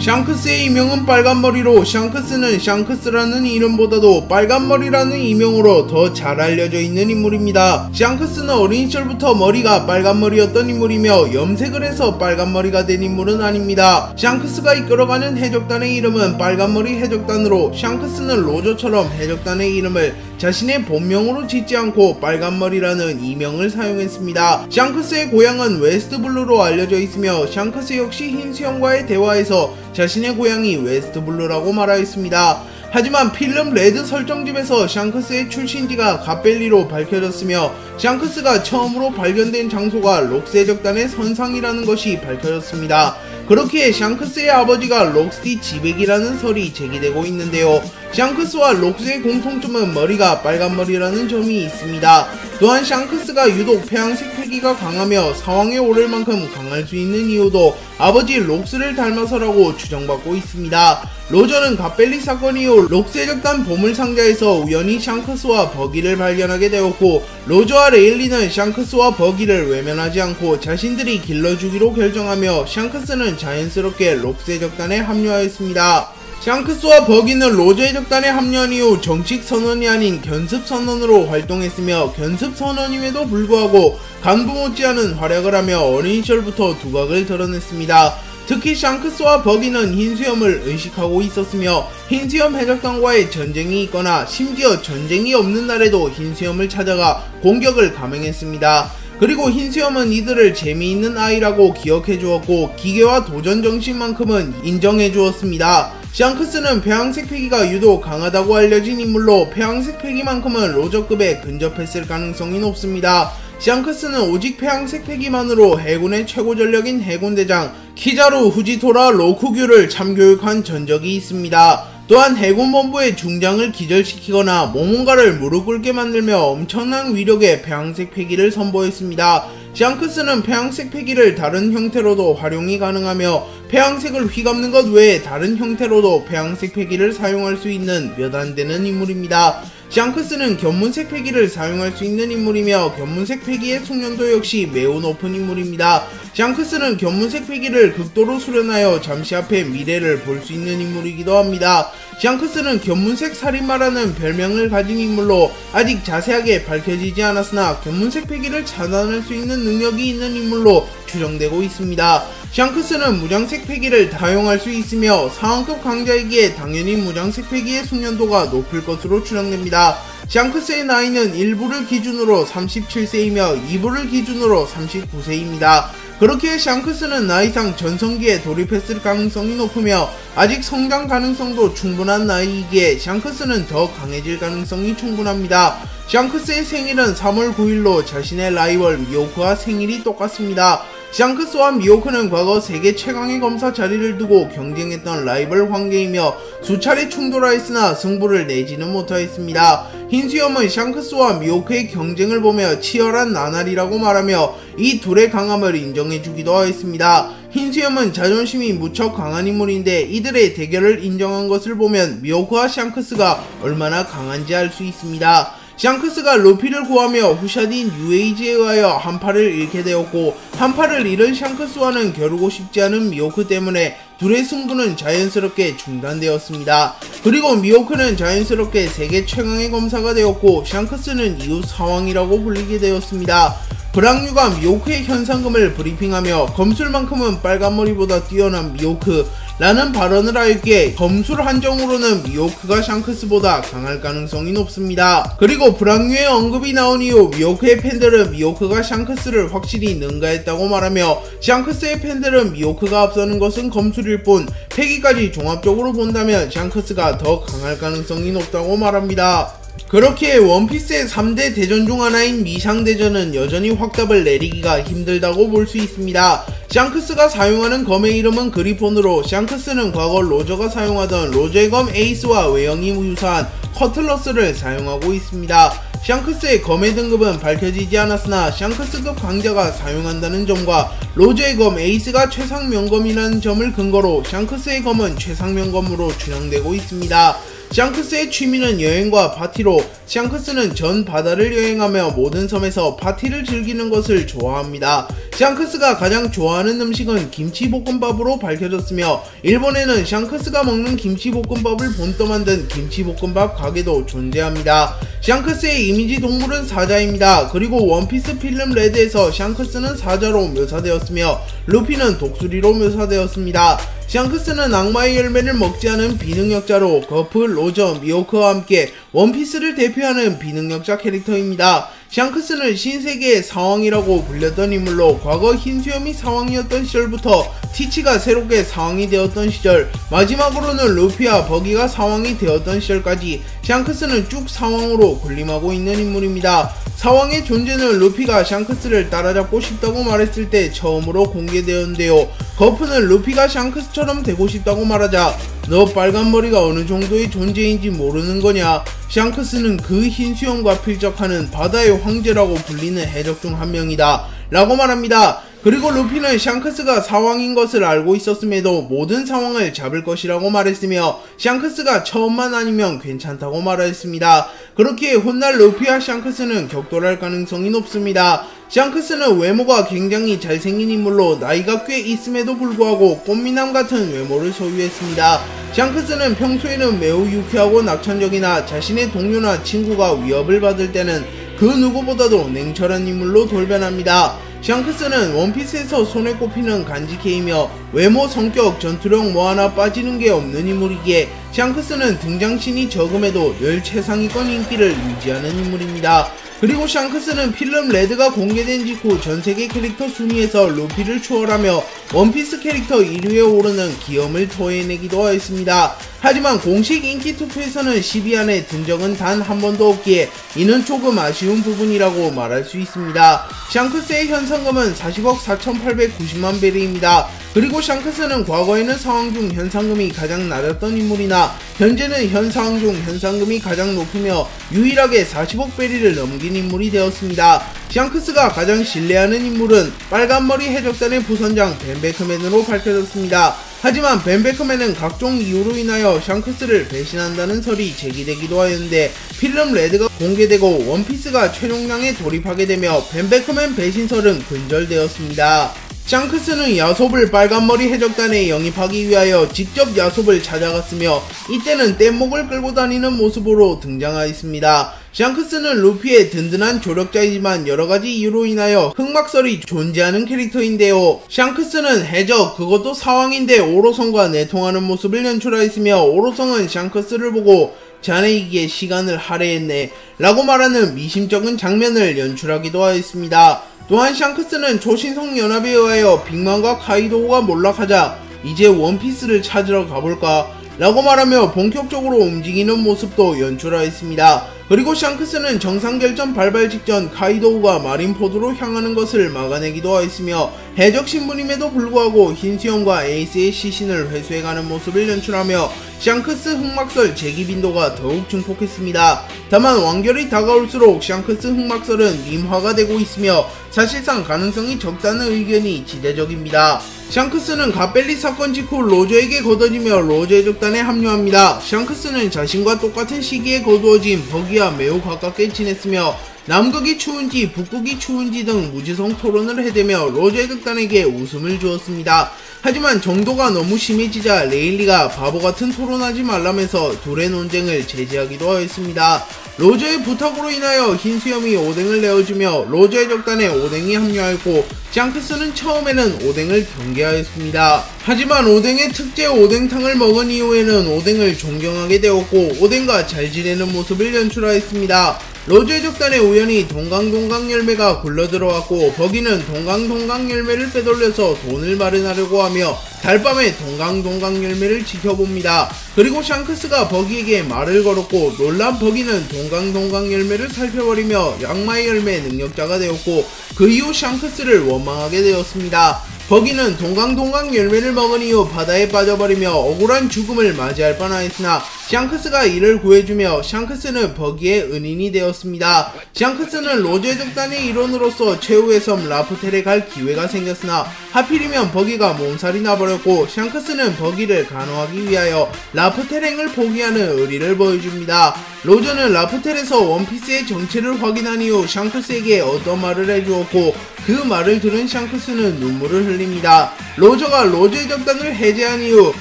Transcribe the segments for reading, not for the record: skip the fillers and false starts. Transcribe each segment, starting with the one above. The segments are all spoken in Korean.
샹크스의 이명은 빨간머리로 샹크스는 샹크스라는 이름보다도 빨간머리라는 이명으로 더 잘 알려져 있는 인물입니다. 샹크스는 어린 시절부터 머리가 빨간머리였던 인물이며 염색을 해서 빨간머리가 된 인물은 아닙니다. 샹크스가 이끌어가는 해적단의 이름은 빨간머리 해적단으로 샹크스는 로저처럼 해적단의 이름을 자신의 본명으로 짓지 않고 빨간머리라는 이명을 사용했습니다. 샹크스의 고향은 웨스트블루로 알려져 있으며 샹크스 역시 흰수염과의 대화에서 자신의 고향이 웨스트블루라고 말하였습니다. 하지만 필름 레드 설정집에서 샹크스의 출신지가 갓벨리로 밝혀졌으며 샹크스가 처음으로 발견된 장소가 록스 해적단의 선상이라는 것이 밝혀졌습니다. 그렇기에 샹크스의 아버지가 록스티 지백이라는 설이 제기되고 있는데요. 샹크스와 록스의 공통점은 머리가 빨간머리라는 점이 있습니다. 또한 샹크스가 유독 폐양색 패기가 강하며 사왕에 오를 만큼 강할 수 있는 이유도 아버지 록스를 닮아서라고 추정받고 있습니다. 로저는 갓벨리 사건 이후 록스 해적단 보물상자에서 우연히 샹크스와 버기를 발견하게 되었고 로저와 레일리는 샹크스와 버기를 외면하지 않고 자신들이 길러주기로 결정하며 샹크스는 자연스럽게 록스 해적단에 합류하였습니다. 샹크스와 버기는 로저 해적단에 합류한 이후 정식 선원이 아닌 견습 선원으로 활동했으며 견습 선원임에도 불구하고 간부 못지않은 활약을 하며 어린 시절부터 두각을 드러냈습니다. 특히 샹크스와 버기는 흰수염을 의식하고 있었으며 흰수염 해적단과의 전쟁이 있거나 심지어 전쟁이 없는 날에도 흰수염을 찾아가 공격을 감행했습니다. 그리고 흰수염은 이들을 재미있는 아이라고 기억해주었고 기계와 도전 정신만큼은 인정해주었습니다. 샹크스는 폐양색 패기가 유독 강하다고 알려진 인물로 폐양색 패기만큼은 로저급에 근접했을 가능성이 높습니다. 샹크스는 오직 폐양색 패기만으로 해군의 최고 전력인 해군대장 키자루 후지토라 로쿠규를 참교육한 전적이 있습니다. 또한 해군본부의 중장을 기절시키거나 모mon가를 무릎 꿇게 만들며 엄청난 위력의 폐양색 패기를 선보였습니다. 샹크스는 폐양색 패기를 다른 형태로도 활용이 가능하며 폐양색을 휘감는 것 외에 다른 형태로도 폐양색 패기를 사용할 수 있는 몇 안되는 인물입니다. 샹크스는 견문색 패기를 사용할 수 있는 인물이며 견문색 패기의 숙련도 역시 매우 높은 인물입니다. 샹크스는 견문색 패기를 극도로 수련하여 잠시 앞의 미래를 볼 수 있는 인물이기도 합니다. 샹크스는 견문색 살인마라는 별명을 가진 인물로 아직 자세하게 밝혀지지 않았으나 견문색 패기를 차단할 수 있는 능력이 있는 인물로 추정되고 있습니다. 샹크스는 무장색 패기를 사용할 수 있으며 상황급 강자이기에 당연히 무장색 패기의 숙련도가 높을 것으로 추정됩니다. 샹크스의 나이는 1부를 기준으로 37세이며 2부를 기준으로 39세입니다. 그렇기에 샹크스는 나이상 전성기에 돌입했을 가능성이 높으며 아직 성장 가능성도 충분한 나이이기에 샹크스는 더 강해질 가능성이 충분합니다. 샹크스의 생일은 3월 9일로 자신의 라이벌 미호크와 생일이 똑같습니다. 샹크스와 미호크는 과거 세계 최강의 검사 자리를 두고 경쟁했던 라이벌 관계이며 수차례 충돌하였으나 승부를 내지는 못하였습니다. 흰수염은 샹크스와 미호크의 경쟁을 보며 치열한 나날이라고 말하며 이 둘의 강함을 인정해주기도 하였습니다. 흰수염은 자존심이 무척 강한 인물인데 이들의 대결을 인정한 것을 보면 미호크와 샹크스가 얼마나 강한지 알 수 있습니다. 샹크스가 루피를 구하며 후샤딘 유에이지에 의하여 한 팔을 잃게 되었고 한 팔을 잃은 샹크스와는 겨루고 싶지 않은 미호크 때문에 둘의 승부는 자연스럽게 중단되었습니다. 그리고 미호크는 자연스럽게 세계 최강의 검사가 되었고 샹크스는 이후 사왕이라고 불리게 되었습니다. 브랑뉴가 미호크의 현상금을 브리핑하며 검술만큼은 빨간머리보다 뛰어난 미호크 라는 발언을 하였기에 검술 한정으로는 미호크가 샹크스보다 강할 가능성이 높습니다. 그리고 브랑뉴의 언급이 나온 이후 미호크의 팬들은 미호크가 샹크스를 확실히 능가했다고 말하며 샹크스의 팬들은 미호크가 앞서는 것은 검술일 뿐 패기까지 종합적으로 본다면 샹크스가 더 강할 가능성이 높다고 말합니다. 그렇기에 원피스의 3대 대전 중 하나인 미샹대전은 여전히 확답을 내리기가 힘들다고 볼 수 있습니다. 샹크스가 사용하는 검의 이름은 그리폰으로 샹크스는 과거 로저가 사용하던 로저의 검 에이스와 외형이 유사한 커틀러스를 사용하고 있습니다. 샹크스의 검의 등급은 밝혀지지 않았으나 샹크스급 강자가 사용한다는 점과 로저의 검 에이스가 최상명검이라는 점을 근거로 샹크스의 검은 최상명검으로 추정되고 있습니다. 샹크스의 취미는 여행과 파티로 샹크스는 전 바다를 여행하며 모든 섬에서 파티를 즐기는 것을 좋아합니다. 샹크스가 가장 좋아하는 음식은 김치볶음밥으로 밝혀졌으며 일본에는 샹크스가 먹는 김치볶음밥을 본떠 만든 김치볶음밥 가게도 존재합니다. 샹크스의 이미지 동물은 사자입니다. 그리고 원피스 필름 레드에서 샹크스는 사자로 묘사되었으며 루피는 독수리로 묘사되었습니다. 샹크스는 악마의 열매를 먹지 않은 비능력자로 거프, 로저, 미호크와 함께 원피스를 대표하는 비능력자 캐릭터입니다. 샹크스는 신세계의 사왕이라고 불렸던 인물로 과거 흰수염이 사왕이었던 시절부터 티치가 새롭게 사왕이 되었던 시절, 마지막으로는 루피와 버기가 사왕이 되었던 시절까지 샹크스는 쭉 사왕으로 군림하고 있는 인물입니다. 사왕의 존재는 루피가 샹크스를 따라잡고 싶다고 말했을 때 처음으로 공개되었는데요. 거프는 루피가 샹크스처럼 되고 싶다고 말하자 너 빨간 머리가 어느 정도의 존재인지 모르는 거냐? 샹크스는 그 흰수염과 필적하는 바다의 황제라고 불리는 해적 중 한 명이다 라고 말합니다. 그리고 루피는 샹크스가 사왕인 것을 알고 있었음에도 모든 사왕을 잡을 것이라고 말했으며 샹크스가 처음만 아니면 괜찮다고 말하였습니다. 그렇게 훗날 루피와 샹크스는 격돌할 가능성이 높습니다. 샹크스는 외모가 굉장히 잘생긴 인물로 나이가 꽤 있음에도 불구하고 꽃미남 같은 외모를 소유했습니다. 샹크스는 평소에는 매우 유쾌하고 낙천적이나 자신의 동료나 친구가 위협을 받을 때는 그 누구보다도 냉철한 인물로 돌변합니다. 샹크스는 원피스에서 손에 꼽히는 간지케이며 외모, 성격, 전투력 뭐 하나 빠지는 게 없는 인물이기에 샹크스는 등장신이 적음에도 늘 최상위권 인기를 유지하는 인물입니다. 그리고 샹크스는 필름 레드가 공개된 직후 전세계 캐릭터 순위에서 루피를 추월하며 원피스 캐릭터 1위에 오르는 기염을 토해내기도 하였습니다. 하지만 공식 인기 투표에서는 10위 안에 든 적은 단 한 번도 없기에 이는 조금 아쉬운 부분이라고 말할 수 있습니다. 샹크스의 현상금은 40억 4,890만 베리입니다. 그리고 샹크스는 과거에는 상황 중 현상금이 가장 낮았던 인물이나 현재는 현상황 중 현상금이 가장 높으며 유일하게 40억 베리를 넘긴 인물이 되었습니다. 샹크스가 가장 신뢰하는 인물은 빨간머리 해적단의 부선장 벤베크맨으로 밝혀졌습니다. 하지만 벤베크맨은 각종 이유로 인하여 샹크스를 배신한다는 설이 제기되기도 하였는데 필름 레드가 공개되고 원피스가 최종장에 돌입하게 되며 벤베크맨 배신설은 근절되었습니다. 샹크스는 야솝을 빨간머리 해적단에 영입하기 위하여 직접 야솝을 찾아갔으며 이때는 뗏목을 끌고 다니는 모습으로 등장하였습니다. 샹크스는 루피의 든든한 조력자이지만 여러가지 이유로 인하여 흑막설이 존재하는 캐릭터인데요. 샹크스는 해적, 그것도 사왕인데 오로성과 내통하는 모습을 연출하였으며 오로성은 샹크스를 보고 자네에게 시간을 할애했네 라고 말하는 미심쩍은 장면을 연출하기도 하였습니다. 또한 샹크스는 초신성 연합에 의하여 빅맘과 카이도우가 몰락하자 이제 원피스를 찾으러 가볼까 라고 말하며 본격적으로 움직이는 모습도 연출하였습니다. 그리고 샹크스는 정상결전 발발 직전 카이도우가 마린포드로 향하는 것을 막아내기도 하였으며 해적 신분임에도 불구하고 흰수염과 에이스의 시신을 회수해가는 모습을 연출하며 샹크스 흑막설 재기 빈도가 더욱 증폭했습니다. 다만 완결이 다가올수록 샹크스 흑막설은 밈화가 되고 있으며 사실상 가능성이 적다는 의견이 지대적입니다. 샹크스는 갓벨리 사건 직후 로저에게 거둬지며 로저 해적단에 합류합니다. 샹크스는 자신과 똑같은 시기에 거두어진 버기와 매우 가깝게 지냈으며 남극이 추운지 북극이 추운지 등 무지성 토론을 해대며 로저 해적단에게 웃음을 주었습니다. 하지만 정도가 너무 심해지자 레일리가 바보같은 토론하지 말라면서 둘의 논쟁을 제지하기도 하였습니다. 로저의 부탁으로 인하여 흰수염이 오뎅을 내어주며 로저 해적단에 오뎅이 합류하였고 샹크스는 처음에는 오뎅을 경계하였습니다. 하지만 오뎅의 특제 오뎅탕을 먹은 이후에는 오뎅을 존경하게 되었고 오뎅과 잘 지내는 모습을 연출하였습니다. 로저 해적단에 우연히 동강동강 열매가 굴러들어왔고 버기는 동강동강 열매를 빼돌려서 돈을 마련하려고 하며 달밤에 동강동강 열매를 지켜봅니다. 그리고 샹크스가 버기에게 말을 걸었고 놀란 버기는 동강동강 열매를 살펴버리며 악마의 열매 능력자가 되었고 그 이후 샹크스를 원망하게 되었습니다. 버기는 동강동강 열매를 먹은 이후 바다에 빠져버리며 억울한 죽음을 맞이할 뻔하였으나 샹크스가 이를 구해주며 샹크스는 버기의 은인이 되었습니다. 샹크스는 로저의 적단의 일원으로서 최후의 섬 라프텔에 갈 기회가 생겼으나 하필이면 버기가 몸살이 나버렸고 샹크스는 버기를 간호하기 위하여 라프텔행을 포기하는 의리를 보여줍니다. 로저는 라프텔에서 원피스의 정체를 확인한 이후 샹크스에게 어떤 말을 해주었고 그 말을 들은 샹크스는 눈물을 흘립니다. 로저가 로저의 적단을 해제한 이후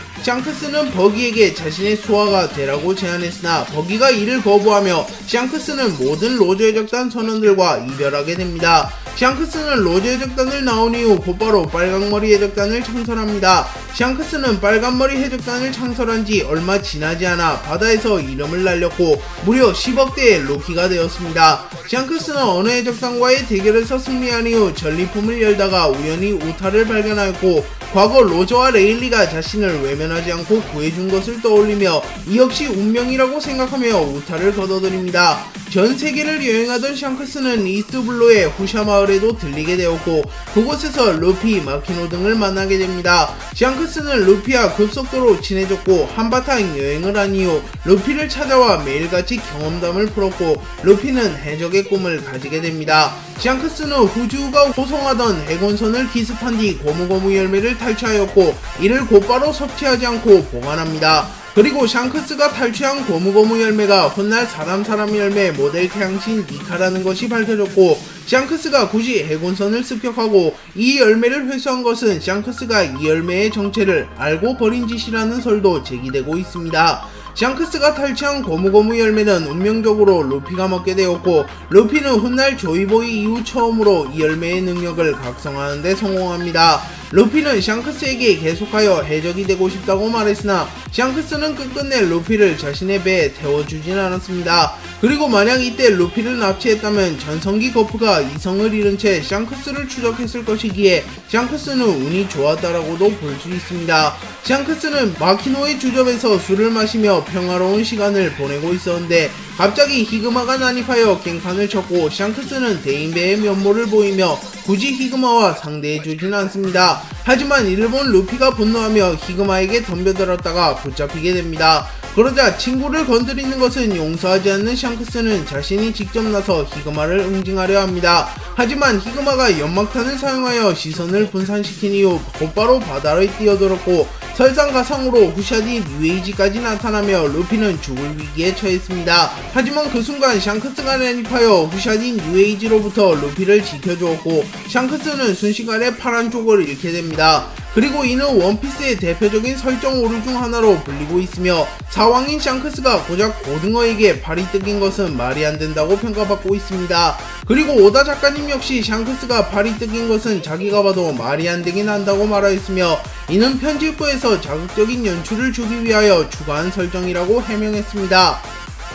샹크스는 버기에게 자신의 수하가 되라고 제안했으나 버기가 이를 거부하며 샹크스는 모든 로저의 적단 선원들과 이별하게 됩니다. 샹크스는 로저의 적단을 나온 이후 곧바로 빨강머리 해적단을 창설합니다. 샹크스는 빨간머리 해적단을 창설한 지 얼마 지나지 않아 바다에서 이름을 날렸고 무려 10억대의 루키가 되었습니다. 샹크스는 어느 해적단과의 대결에서 승리한 이후 전리품을 열다가 우연히 우타를 발견하였고 과거 로저와 레일리가 자신을 외면하지 않고 구해준 것을 떠올리며 이 역시 운명이라고 생각하며 우타를 거둬들입니다. 전 세계를 여행하던 샹크스는 이스트블루의 후샤 마을에도 들리게 되었고 그곳에서 루피, 마키노 등을 만나게 됩니다. 샹크스는 루피와 급속도로 친해졌고 한바탕 여행을 한 이후 루피를 찾아와 매일같이 경험담을 풀었고 루피는 해적의 꿈을 가지게 됩니다. 샹크스는 후지우가 호송하던 해곤선을 기습한 뒤 고무고무 열매를 탈취하였고 이를 곧바로 섭취하지 않고 보관합니다. 그리고 샹크스가 탈취한 고무고무 열매가 훗날 사람 열매 모델 태양신 니카라는 것이 밝혀졌고 샹크스가 굳이 해곤선을 습격하고 이 열매를 회수한 것은 샹크스가 이 열매의 정체를 알고 버린 짓이라는 설도 제기되고 있습니다. 샹크스가 탈취한 고무고무 열매는 운명적으로 루피가 먹게 되었고 루피는 훗날 조이보이 이후 처음으로 이 열매의 능력을 각성하는 데 성공합니다. 루피는 샹크스에게 계속하여 해적이 되고 싶다고 말했으나 샹크스는 끝끝내 루피를 자신의 배에 태워주진 않았습니다. 그리고 만약 이때 루피를 납치했다면 전성기 거프가 이성을 잃은 채 샹크스를 추적했을 것이기에 샹크스는 운이 좋았다라고도 볼 수 있습니다. 샹크스는 마키노의 주점에서 술을 마시며 평화로운 시간을 보내고 있었는데 갑자기 히그마가 난입하여 깽판을 쳤고 샹크스는 대인배의 면모를 보이며 굳이 히그마와 상대해주진 않습니다. 하지만 이를 본 루피가 분노하며 히그마에게 덤벼들었다가 붙잡히게 됩니다. 그러자 친구를 건드리는 것은 용서하지 않는 샹크스는 자신이 직접 나서 히그마를 응징하려 합니다. 하지만 히그마가 연막탄을 사용하여 시선을 분산시킨 이후 곧바로 바다로 뛰어들었고 설상가상으로 후샤디 뉴에이지까지 나타나며 루피는 죽을 위기에 처했습니다. 하지만 그 순간 샹크스가 난입하여 후샤디 뉴에이지로부터 루피를 지켜주었고 샹크스는 순식간에 파란 쪽을 잃게 됩니다. 그리고 이는 원피스의 대표적인 설정 오류 중 하나로 불리고 있으며 사왕인 샹크스가 고작 고등어에게 발이 뜯긴 것은 말이 안 된다고 평가받고 있습니다. 그리고 오다 작가님 역시 샹크스가 발이 뜯긴 것은 자기가 봐도 말이 안 되긴 한다고 말하였으며 이는 편집부에서 자극적인 연출을 주기 위하여 추가한 설정이라고 해명했습니다.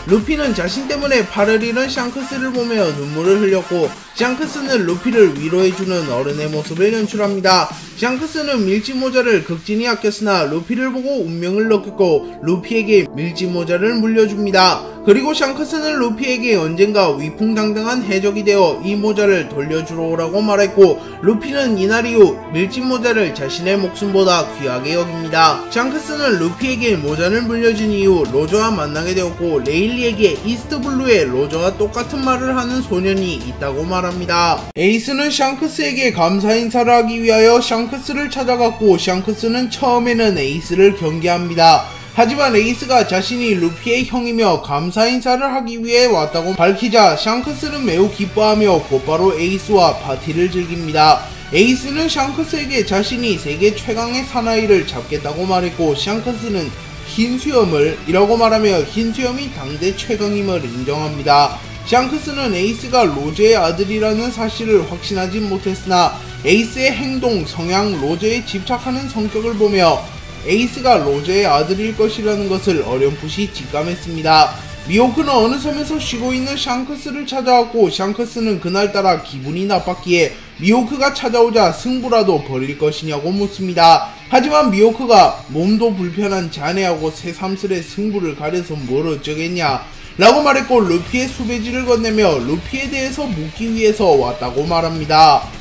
루피는 자신 때문에 팔을 잃은 샹크스를 보며 눈물을 흘렸고 샹크스는 루피를 위로해주는 어른의 모습을 연출합니다. 샹크스는 밀짚모자를 극진히 아꼈으나 루피를 보고 운명을 느꼈고 루피에게 밀짚모자를 물려줍니다. 그리고 샹크스는 루피에게 언젠가 위풍당당한 해적이 되어 이 모자를 돌려주러 오라고 말했고 루피는 이날 이후 밀짚모자를 자신의 목숨보다 귀하게 여깁니다. 샹크스는 루피에게 모자를 물려준 이후 로저와 만나게 되었고 레일리에게 이스트블루에 로저와 똑같은 말을 하는 소년이 있다고 말합니다. 에이스는 샹크스에게 감사 인사를 하기 위하여 샹크스를 찾아갔고 샹크스는 처음에는 에이스를 경계합니다. 하지만 에이스가 자신이 루피의 형이며 감사 인사를 하기 위해 왔다고 밝히자 샹크스는 매우 기뻐하며 곧바로 에이스와 파티를 즐깁니다. 에이스는 샹크스에게 자신이 세계 최강의 사나이를 잡겠다고 말했고 샹크스는 흰수염을 이라고 말하며 흰수염이 당대 최강임을 인정합니다. 샹크스는 에이스가 로저의 아들이라는 사실을 확신하지 못했으나 에이스의 행동, 성향, 로저에 집착하는 성격을 보며 에이스가 로저의 아들일 것이라는 것을 어렴풋이 직감했습니다. 미호크는 어느 섬에서 쉬고 있는 샹크스를 찾아왔고 샹크스는 그날따라 기분이 나빴기에 미호크가 찾아오자 승부라도 벌일 것이냐고 묻습니다. 하지만 미호크가 몸도 불편한 자네하고 새삼스레 승부를 가려서 뭘 어쩌겠냐 라고 말했고 루피의 수배지를 건네며 루피에 대해서 묻기 위해서 왔다고 말합니다.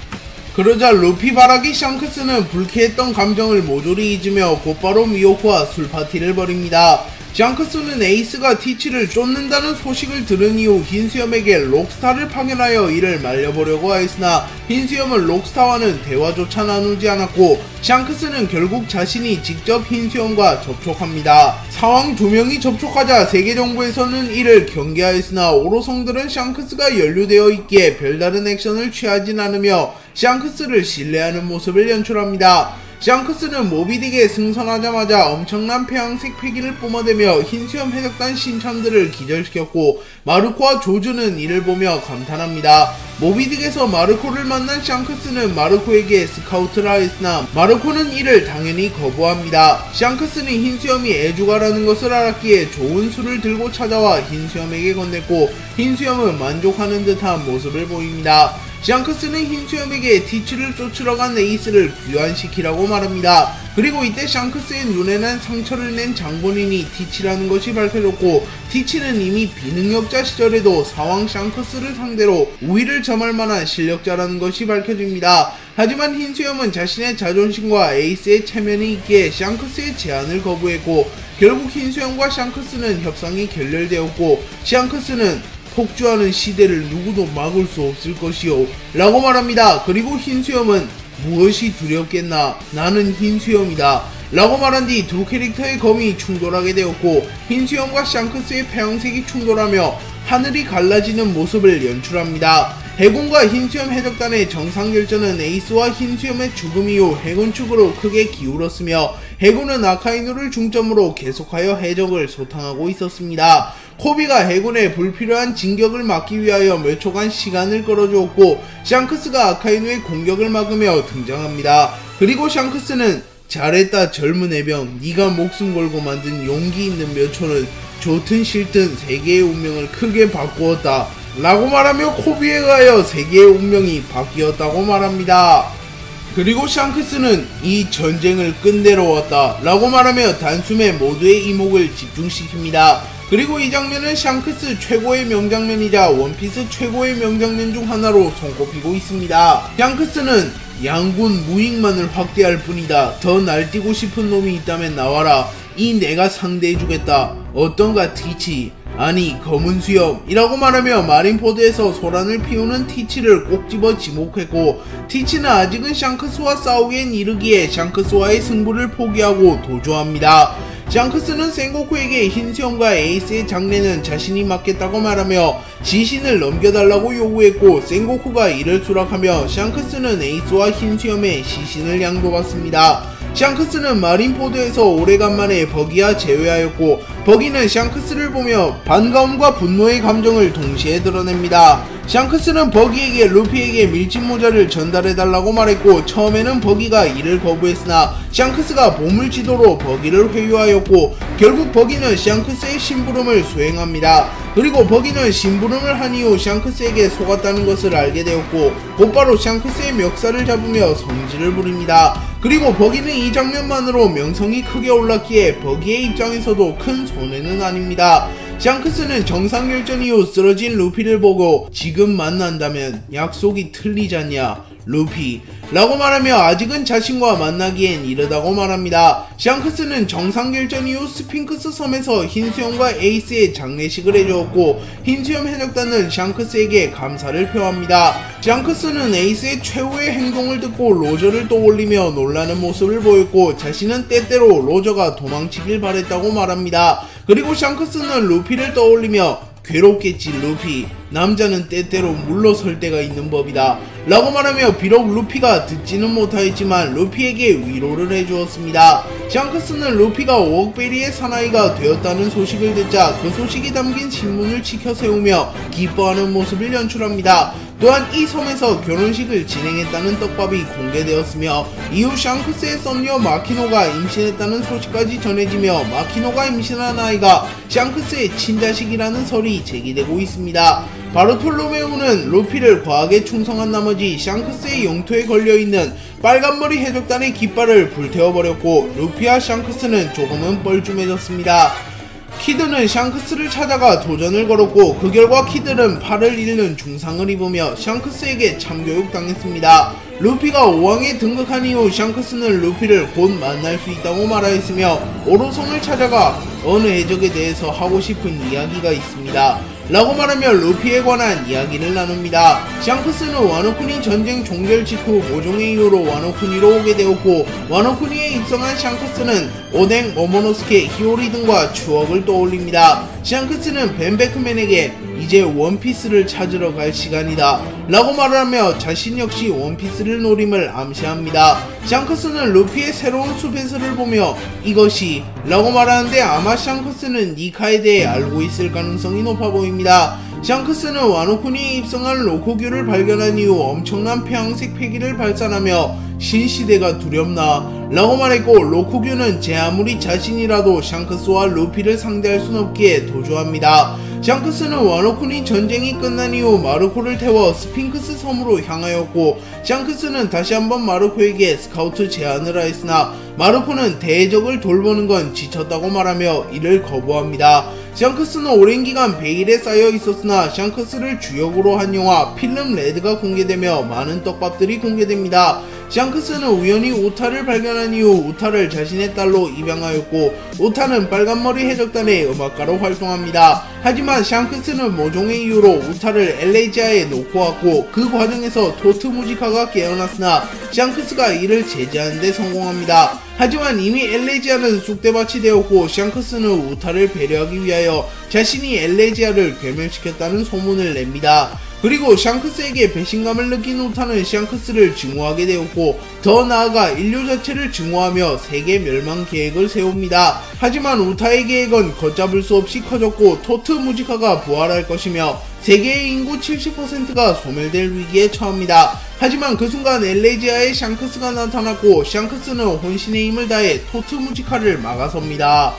그러자 루피 바라기 샹크스는 불쾌했던 감정을 모조리 잊으며 곧바로 미호크와 술파티를 벌입니다. 샹크스는 에이스가 티치를 쫓는다는 소식을 들은 이후 흰수염에게 록스타를 파견하여 이를 말려보려고 하였으나 흰수염은 록스타와는 대화조차 나누지 않았고 샹크스는 결국 자신이 직접 흰수염과 접촉합니다. 사왕 2명이 접촉하자 세계정부에서는 이를 경계하였으나 오로성들은 샹크스가 연루되어 있기에 별다른 액션을 취하진 않으며 샹크스를 신뢰하는 모습을 연출합니다. 샹크스는 모비딕에 승선하자마자 엄청난 폐왕색 패기를 뿜어대며 흰수염 해적단 신참들을 기절시켰고 마르코와 조주는 이를 보며 감탄합니다. 모비딕에서 마르코를 만난 샹크스는 마르코에게 스카우트를 하였으나 마르코는 이를 당연히 거부합니다. 샹크스는 흰수염이 애주가라는 것을 알았기에 좋은 술을 들고 찾아와 흰수염에게 건넸고 흰수염은 만족하는 듯한 모습을 보입니다. 샹크스는 흰수염에게 티치를 쫓으러 간 에이스를 귀환시키라고 말합니다. 그리고 이때 샹크스의 눈에 난 상처를 낸 장본인이 티치라는 것이 밝혀졌고 티치는 이미 비능력자 시절에도 사왕 샹크스를 상대로 우위를 점할 만한 실력자라는 것이 밝혀집니다. 하지만 흰수염은 자신의 자존심과 에이스의 체면이 있기에 샹크스의 제안을 거부했고 결국 흰수염과 샹크스는 협상이 결렬되었고 샹크스는 폭주하는 시대를 누구도 막을 수 없을 것이요 라고 말합니다. 그리고 흰수염은 무엇이 두렵겠나 나는 흰수염이다 라고 말한 뒤 두 캐릭터의 검이 충돌하게 되었고 흰수염과 샹크스의 폐왕색이 충돌하며 하늘이 갈라지는 모습을 연출합니다. 해군과 흰수염 해적단의 정상결전은 에이스와 흰수염의 죽음 이후 해군 측으로 크게 기울었으며 해군은 아카이누를 중점으로 계속하여 해적을 소탕하고 있었습니다. 코비가 해군의 불필요한 진격을 막기 위하여 몇 초간 시간을 끌어주었고 샹크스가 아카이누의 공격을 막으며 등장합니다. 그리고 샹크스는 잘했다 젊은 해병, 네가 목숨 걸고 만든 용기 있는 몇 초는 좋든 싫든 세계의 운명을 크게 바꾸었다 라고 말하며 코비에 의하여 세계의 운명이 바뀌었다고 말합니다. 그리고 샹크스는 이 전쟁을 끝내러 왔다 라고 말하며 단숨에 모두의 이목을 집중시킵니다. 그리고 이 장면은 샹크스 최고의 명장면이자 원피스 최고의 명장면 중 하나로 손꼽히고 있습니다. 샹크스는 양군 무익만을 확대할 뿐이다. 더 날뛰고 싶은 놈이 있다면 나와라. 이 내가 상대해주겠다. 어떤가 티치. 아니 검은 수염이라고 말하며 마린포드에서 소란을 피우는 티치를 꼭 집어 지목했고 티치는 아직은 샹크스와 싸우기엔 이르기에 샹크스와의 승부를 포기하고 도주합니다. 샹크스는 센고쿠에게 흰수염과 에이스의 장례는 자신이 맡겠다고 말하며 지신을 넘겨달라고 요구했고 센고쿠가 이를 수락하며 샹크스는 에이스와 흰수염의 시신을 양도받습니다. 샹크스는 마린포드에서 오래간만에 버기와 재회하였고 버기는 샹크스를 보며 반가움과 분노의 감정을 동시에 드러냅니다. 샹크스는 버기에게 루피에게 밀짚모자를 전달해달라고 말했고 처음에는 버기가 이를 거부했으나 샹크스가 보물지도로 버기를 회유하였고 결국 버기는 샹크스의 심부름을 수행합니다. 그리고 버기는 심부름을 한 이후 샹크스에게 속았다는 것을 알게 되었고 곧바로 샹크스의 멱살을 잡으며 성질을 부립니다. 그리고 버기는 이 장면만으로 명성이 크게 올랐기에 버기의 입장에서도 큰 손해는 아닙니다. 샹크스는 정상결전 이후 쓰러진 루피를 보고 지금 만난다면 약속이 틀리잖냐 루피 라고 말하며 아직은 자신과 만나기엔 이르다고 말합니다. 샹크스는 정상결전 이후 스핑크스 섬에서 흰수염과 에이스의 장례식을 해주었고 흰수염 해적단은 샹크스에게 감사를 표합니다. 샹크스는 에이스의 최후의 행동을 듣고 로저를 떠올리며 놀라는 모습을 보였고 자신은 때때로 로저가 도망치길 바랬다고 말합니다. 그리고 샹크스는 루피를 떠올리며 괴롭겠지 루피, 남자는 때때로 물러설 때가 있는 법이다 라고 말하며 비록 루피가 듣지는 못하였지만 루피에게 위로를 해주었습니다. 샹크스는 루피가 웍베리의 사나이가 되었다는 소식을 듣자 그 소식이 담긴 신문을 치켜 세우며 기뻐하는 모습을 연출합니다. 또한 이 섬에서 결혼식을 진행했다는 떡밥이 공개되었으며 이후 샹크스의 썸녀 마키노가 임신했다는 소식까지 전해지며 마키노가 임신한 아이가 샹크스의 친자식이라는 설이 제기되고 있습니다. 바르톨로메우는 루피를 과하게 충성한 나머지 샹크스의 영토에 걸려있는 빨간머리 해적단의 깃발을 불태워버렸고 루피와 샹크스는 조금은 뻘쭘해졌습니다. 키드는 샹크스를 찾아가 도전을 걸었고 그 결과 키드는 팔을 잃는 중상을 입으며 샹크스에게 참교육당했습니다. 루피가 5왕에 등극한 이후 샹크스는 루피를 곧 만날 수 있다고 말하였으며 오로성을 찾아가 어느 해적에 대해서 하고 싶은 이야기가 있습니다. 라고 말하며 루피에 관한 이야기를 나눕니다. 샹크스는 와노쿠니 전쟁 종결 직후 모종의 이유로 와노쿠니로 오게 되었고, 와노쿠니에 입성한 샹크스는 오뎅, 모모노스케, 히오리 등과 추억을 떠올립니다. 샹크스는 벤 베크맨에게 이제 원피스를 찾으러 갈 시간이다 라고 말하며 자신 역시 원피스를 노림을 암시합니다. 샹크스는 루피의 새로운 수배설을 보며 이것이 라고 말하는데 아마 샹크스는 니카에 대해 알고 있을 가능성이 높아 보입니다. 샹크스는 와노쿠니에 입성한 로쿠규를 발견한 이후 엄청난 폐왕색 패기를 발산하며 신시대가 두렵나 라고 말했고, 로쿠규는 제 아무리 자신이라도 샹크스와 루피를 상대할 순 없기에 도주합니다. 샹크스는 와노쿠니 전쟁이 끝난 이후 마르코를 태워 스핑크스 섬으로 향하였고, 샹크스는 다시 한번 마르코에게 스카우트 제안을 하였으나 마르코는 대적을 돌보는 건 지쳤다고 말하며 이를 거부합니다. 샹크스는 오랜 기간 베일에 쌓여 있었으나 샹크스를 주역으로 한 영화 필름 레드가 공개되며 많은 떡밥들이 공개됩니다. 샹크스는 우연히 우타를 발견한 이후 우타를 자신의 딸로 입양하였고, 우타는 빨간머리 해적단의 음악가로 활동합니다. 하지만 샹크스는 모종의 이유로 우타를 엘레지아에 놓고 왔고, 그 과정에서 토트 무지카가 깨어났으나 샹크스가 이를 제지하는 데 성공합니다. 하지만 이미 엘레지아는 쑥대밭이 되었고, 샹크스는 우타를 배려하기 위하여 자신이 엘레지아를 괴멸시켰다는 소문을 냅니다. 그리고 샹크스에게 배신감을 느낀 우타는 샹크스를 증오하게 되었고, 더 나아가 인류 자체를 증오하며 세계 멸망 계획을 세웁니다. 하지만 우타의 계획은 걷잡을 수 없이 커졌고, 토트 무지카가 부활할 것이며 세계의 인구 70%가 소멸될 위기에 처합니다. 하지만 그 순간 엘레지아의 샹크스가 나타났고, 샹크스는 혼신의 힘을 다해 토트 무지카를 막아섭니다.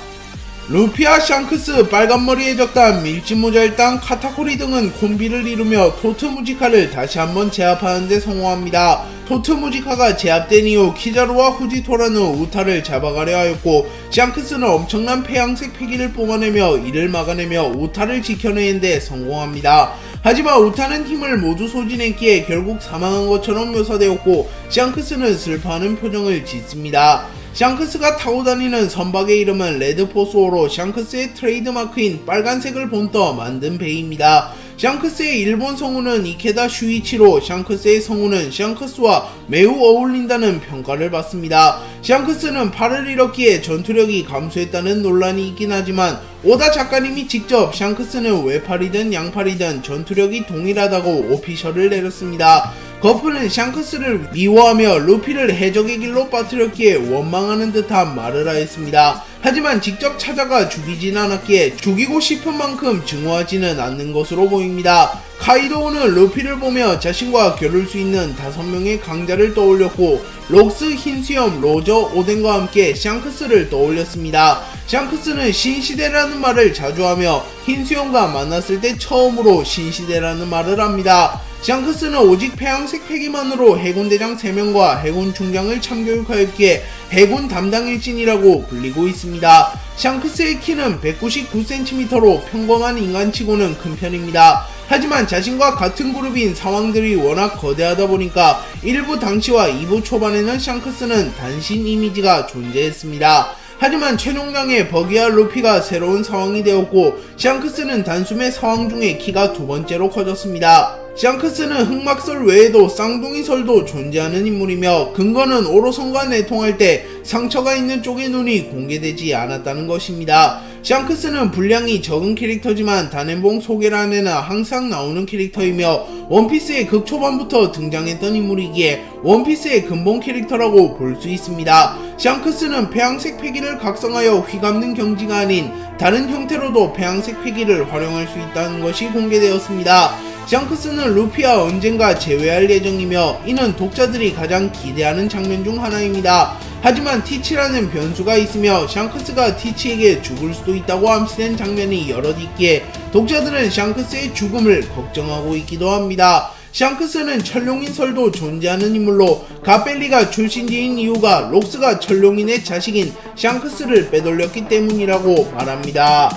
루피와 샹크스, 빨간머리 해적단, 밀짚모자일당, 카타코리 등은 콤비를 이루며 토트 무지카를 다시 한번 제압하는 데 성공합니다. 토트 무지카가 제압된 이후 키자루와 후지토라는 우타를 잡아가려 하였고, 샹크스는 엄청난 폐양색 패기를 뿜어내며 이를 막아내며 우타를 지켜내는 데 성공합니다. 하지만 우타는 힘을 모두 소진했기에 결국 사망한 것처럼 묘사되었고, 샹크스는 슬퍼하는 표정을 짓습니다. 샹크스가 타고 다니는 선박의 이름은 레드포스호로 샹크스의 트레이드마크인 빨간색을 본떠 만든 배입니다. 샹크스의 일본 성우는 이케다 슈이치로, 샹크스의 성우는 샹크스와 매우 어울린다는 평가를 받습니다. 샹크스는 팔을 잃었기에 전투력이 감소했다는 논란이 있긴 하지만 오다 작가님이 직접 샹크스는 외팔이든 양팔이든 전투력이 동일하다고 오피셜을 내렸습니다. 거프는 샹크스를 미워하며 루피를 해적의 길로 빠뜨렸기에 원망하는 듯한 말을 하였습니다. 하지만 직접 찾아가 죽이진 않았기에 죽이고 싶은 만큼 증오하지는 않는 것으로 보입니다. 카이도우는 루피를 보며 자신과 겨룰 수 있는 5명의 강자를 떠올렸고, 록스, 흰수염, 로저, 오덴과 함께 샹크스를 떠올렸습니다. 샹크스는 신시대라는 말을 자주 하며 흰수염과 만났을 때 처음으로 신시대라는 말을 합니다. 샹크스는 오직 폐양색 패기만으로 해군대장 3명과 해군 중장을 참교육하였기에 해군 담당일진이라고 불리고 있습니다. 샹크스의 키는 199cm로 평범한 인간치고는 큰 편입니다. 하지만 자신과 같은 그룹인 사왕들이 워낙 거대하다 보니까 1부 당시와 2부 초반에는 샹크스는 단신 이미지가 존재했습니다. 하지만 최종장에 버기와 루피가 새로운 사왕이 되었고, 샹크스는 단숨에 사왕 중에 키가 2번째로 커졌습니다. 샹크스는 흑막설 외에도 쌍둥이설도 존재하는 인물이며, 근거는 오로선과 내통할 때 상처가 있는 쪽의 눈이 공개되지 않았다는 것입니다. 샹크스는 분량이 적은 캐릭터지만 단행본 소개란에는 항상 나오는 캐릭터이며 원피스의 극초반부터 등장했던 인물이기에 원피스의 근본 캐릭터라고 볼 수 있습니다. 샹크스는 폐양색 패기를 각성하여 휘감는 경지가 아닌 다른 형태로도 폐양색 패기를 활용할 수 있다는 것이 공개되었습니다. 샹크스는 루피와 언젠가 재회할 예정이며 이는 독자들이 가장 기대하는 장면 중 하나입니다. 하지만 티치라는 변수가 있으며 샹크스가 티치에게 죽을 수도 있다고 암시된 장면이 여럿 있기에 독자들은 샹크스의 죽음을 걱정하고 있기도 합니다. 샹크스는 천룡인설도 존재하는 인물로 가벨리가 출신지인 이유가 록스가 천룡인의 자식인 샹크스를 빼돌렸기 때문이라고 말합니다.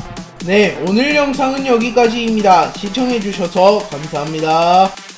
네, 오늘 영상은 여기까지입니다. 시청해주셔서 감사합니다.